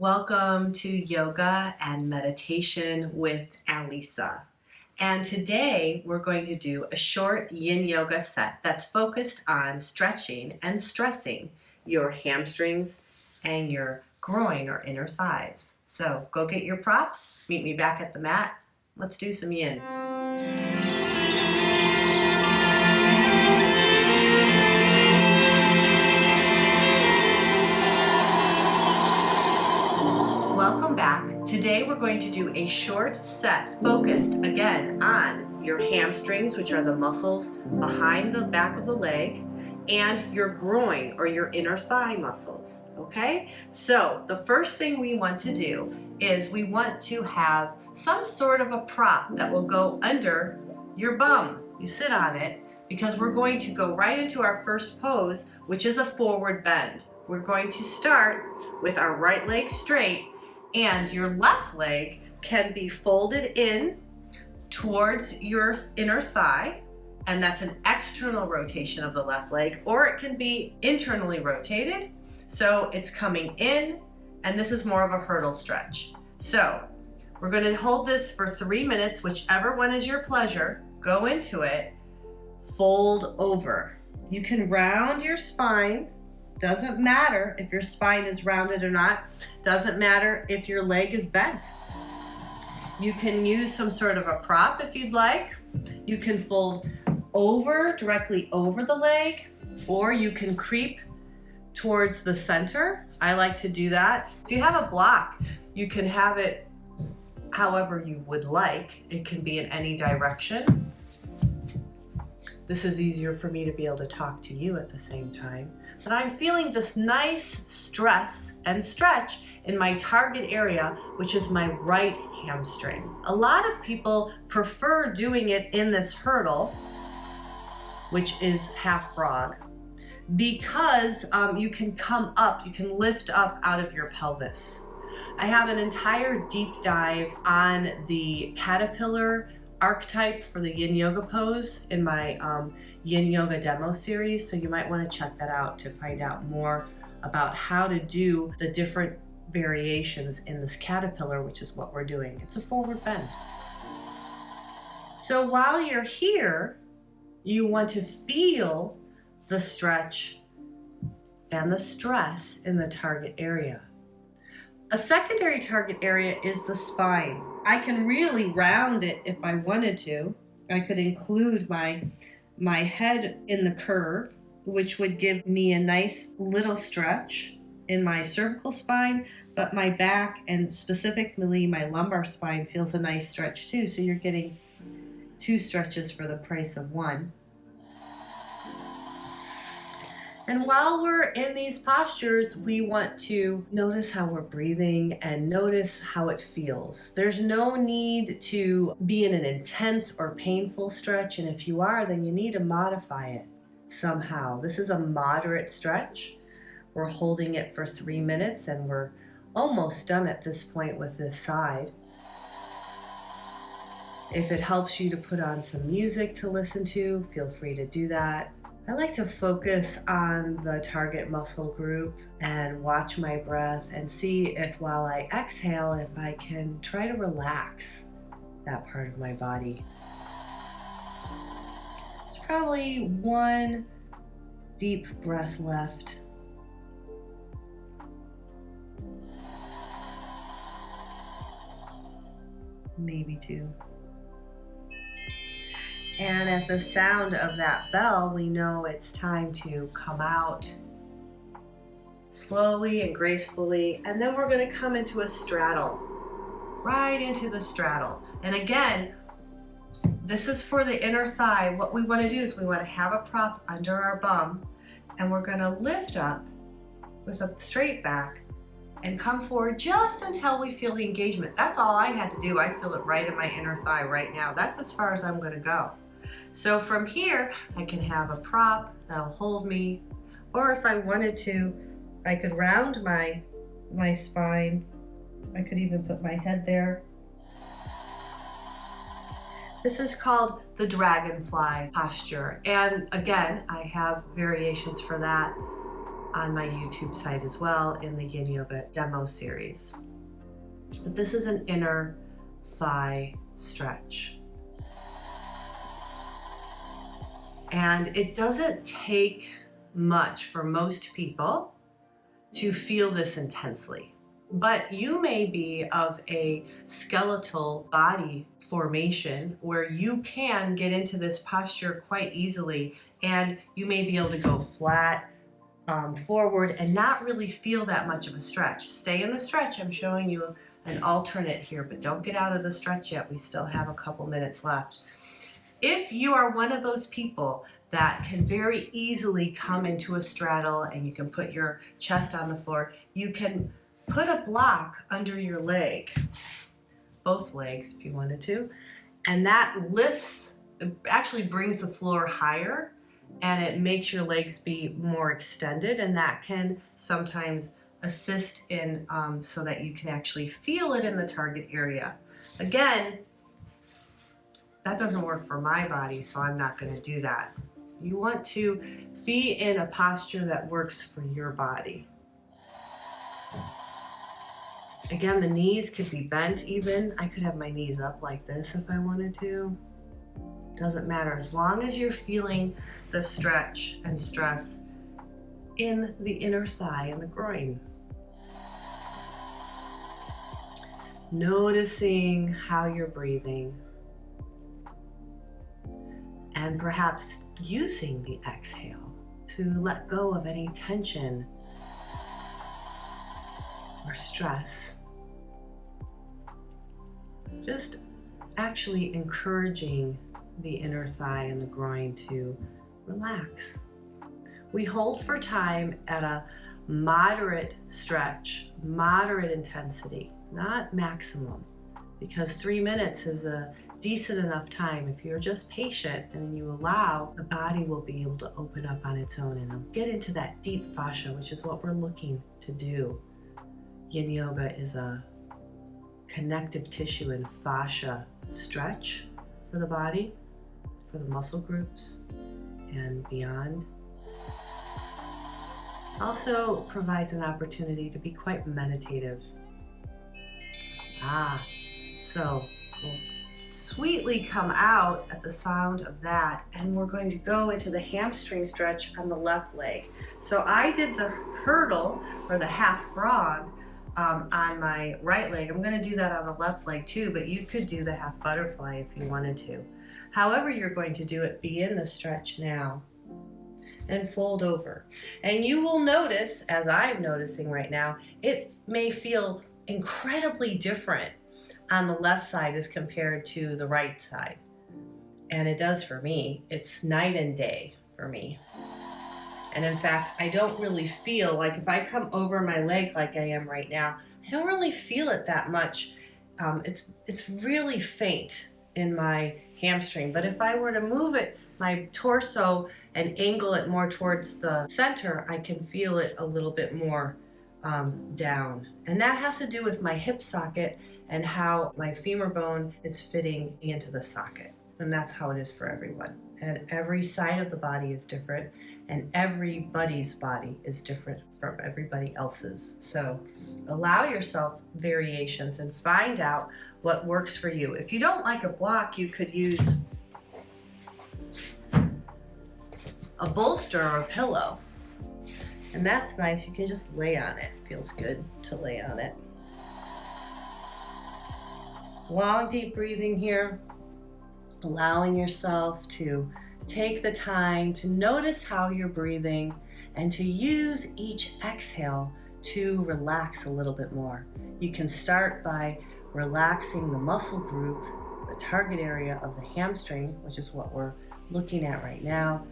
Welcome to Yoga and Meditation with Alisa. And today we're going to do a short Yin Yoga set that's focused on stretching and stressing your hamstrings and your groin or inner thighs. So go get your props, meet me back at the mat. Let's do some Yin. Welcome back. Today we're going to do a short set focused again on your hamstrings, which are the muscles behind the back of the leg, and your groin or your inner thigh muscles, okay? So the first thing we want to do is we want to have some sort of a prop that will go under your bum. You sit on it because we're going to go right into our first pose, which is a forward bend. We're going to start with our right leg straight, and your left leg can be folded in towards your inner thigh, and that's an external rotation of the left leg, or it can be internally rotated, so it's coming in, and this is more of a hurdle stretch. So we're going to hold this for 3 minutes, whichever one is your pleasure. Go into it, fold over. You can round your spine. Doesn't matter if your spine is rounded or not. Doesn't matter if your leg is bent. You can use some sort of a prop if you'd like. You can fold over, directly over the leg, or you can creep towards the center. I like to do that. If you have a block, you can have it however you would like. It can be in any direction. This is easier for me to be able to talk to you at the same time. But I'm feeling this nice stress and stretch in my target area, which is my right hamstring. A lot of people prefer doing it in this hurdle, which is half frog, because you can come up, you can lift up out of your pelvis. I have an entire deep dive on the caterpillar archetype for the Yin Yoga pose in my Yin Yoga demo series, so you might want to check that out to find out more about how to do the different variations in this caterpillar, which is what we're doing. It's a forward bend. So while you're here, you want to feel the stretch and the stress in the target area. A secondary target area is the spine. I can really round it if I wanted to. I could include my head in the curve, which would give me a nice little stretch in my cervical spine, but my back and specifically my lumbar spine feels a nice stretch too. So you're getting 2 stretches for the price of 1. And while we're in these postures, we want to notice how we're breathing and notice how it feels. There's no need to be in an intense or painful stretch, and if you are, then you need to modify it somehow. This is a moderate stretch. We're holding it for 3 minutes, and we're almost done at this point with this side. If it helps you to put on some music to listen to, feel free to do that. I like to focus on the target muscle group and watch my breath and see if while I exhale, if I can try to relax that part of my body. There's probably 1 deep breath left. Maybe 2. And at the sound of that bell, we know it's time to come out slowly and gracefully. And then we're going to come into a straddle, right into the straddle. And again, this is for the inner thigh. What we want to do is we want to have a prop under our bum, and we're going to lift up with a straight back and come forward just until we feel the engagement. That's all I had to do. I feel it right in my inner thigh right now. That's as far as I'm going to go. So from here, I can have a prop that'll hold me, or if I wanted to, I could round my spine. I could even put my head there. This is called the dragonfly posture. And again, I have variations for that on my YouTube site as well in the Yin Yoga demo series. But this is an inner thigh stretch. And it doesn't take much for most people to feel this intensely. But you may be of a skeletal body formation where you can get into this posture quite easily, and you may be able to go flat forward and not really feel that much of a stretch. Stay in the stretch. I'm showing you an alternate here, but don't get out of the stretch yet. We still have a couple minutes left. If you are one of those people that can very easily come into a straddle and you can put your chest on the floor, you can put a block under your leg, both legs if you wanted to, and that lifts, actually brings the floor higher, and it makes your legs be more extended, and that can sometimes assist in so that you can actually feel it in the target area. Again, that doesn't work for my body, so I'm not going to do that. You want to be in a posture that works for your body. Again, the knees could be bent even. I could have my knees up like this if I wanted to. Doesn't matter, as long as you're feeling the stretch and stress in the inner thigh and the groin. Noticing how you're breathing, and perhaps using the exhale to let go of any tension or stress. Just actually encouraging the inner thigh and the groin to relax. We hold for time at a moderate stretch, moderate intensity, not maximum, because 3 minutes is a decent enough time. If you're just patient and you allow, the body will be able to open up on its own and it'll get into that deep fascia, which is what we're looking to do. Yin Yoga is a connective tissue and fascia stretch for the body, for the muscle groups and beyond. Also provides an opportunity to be quite meditative. So we'll sweetly come out at the sound of that, and we're going to go into the hamstring stretch on the left leg. So I did the hurdle or the half frog on my right leg. I'm going to do that on the left leg too, but you could do the half butterfly if you wanted to. However you're going to do it, be in the stretch now and fold over. And you will notice, as I'm noticing right now, it may feel incredibly different on the left side as compared to the right side. And it does for me. It's night and day for me. And in fact, I don't really feel like, if I come over my leg like I am right now, I don't really feel it that much. It's really faint in my hamstring. But if I were to move it, my torso, and angle it more towards the center, I can feel it a little bit more down. And that has to do with my hip socket and how my femur bone is fitting into the socket. And that's how it is for everyone. And every side of the body is different, and everybody's body is different from everybody else's. So allow yourself variations and find out what works for you. If you don't like a block, you could use a bolster or a pillow. And that's nice. You can just lay on it. Feels good to lay on it. Long, deep breathing here. Allowing yourself to take the time to notice how you're breathing and to use each exhale to relax a little bit more. You can start by relaxing the muscle group, the target area of the hamstring, which is what we're looking at right now.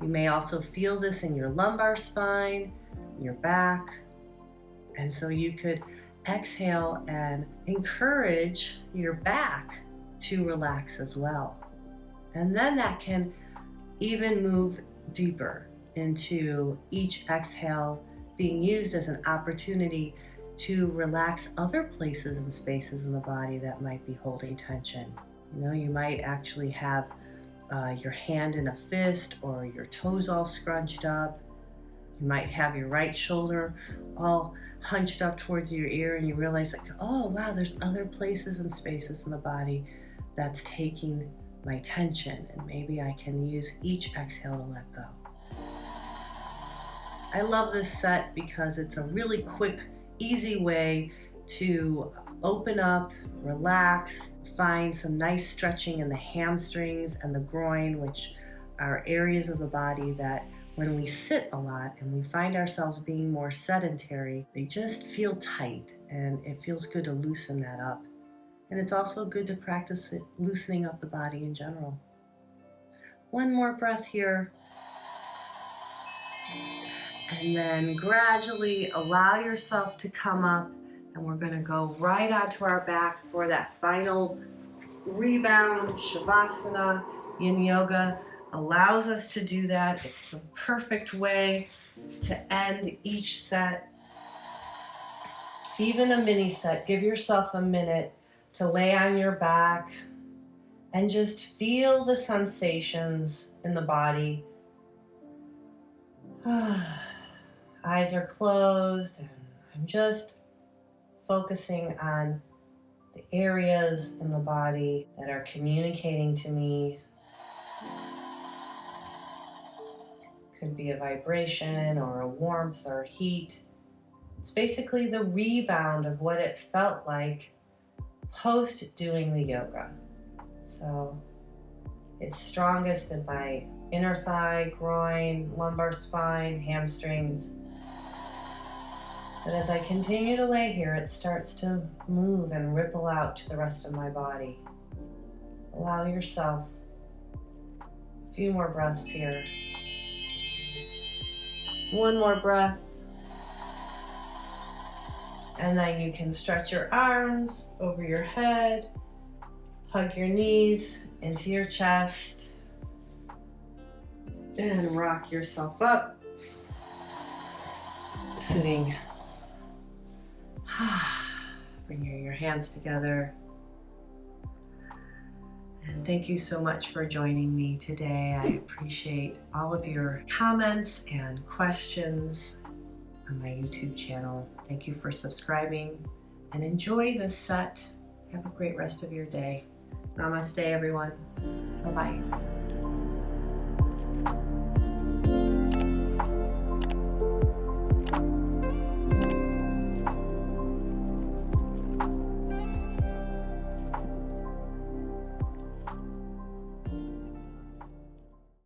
You may also feel this in your lumbar spine, your back. And so you could exhale and encourage your back to relax as well. And then that can even move deeper into each exhale being used as an opportunity to relax other places and spaces in the body that might be holding tension. You know, you might actually have your hand in a fist or your toes all scrunched up. You might have your right shoulder all hunched up towards your ear, and you realize, like, oh wow, there's other places and spaces in the body that's taking my tension, and maybe I can use each exhale to let go. I love this set because it's a really quick, easy way to open up, relax, find some nice stretching in the hamstrings and the groin, which are areas of the body that when we sit a lot and we find ourselves being more sedentary, they just feel tight, and it feels good to loosen that up. And it's also good to practice loosening up the body in general. One more breath here. And then gradually allow yourself to come up, and we're going to go right onto our back for that final rebound. Shavasana. Yin Yoga allows us to do that. It's the perfect way to end each set. Even a mini set. Give yourself a minute to lay on your back and just feel the sensations in the body. Eyes are closed, and I'm just focusing on the areas in the body that are communicating to me. Could be a vibration or a warmth or heat. It's basically the rebound of what it felt like post doing the yoga. So it's strongest in my inner thigh, groin, lumbar spine, hamstrings. But as I continue to lay here, it starts to move and ripple out to the rest of my body. Allow yourself a few more breaths here. One more breath. And then you can stretch your arms over your head, hug your knees into your chest, and rock yourself up. Sitting. Bring your hands together. And thank you so much for joining me today. I appreciate all of your comments and questions on my YouTube channel. Thank you for subscribing, and enjoy this set. Have a great rest of your day. Namaste, everyone. Bye-bye.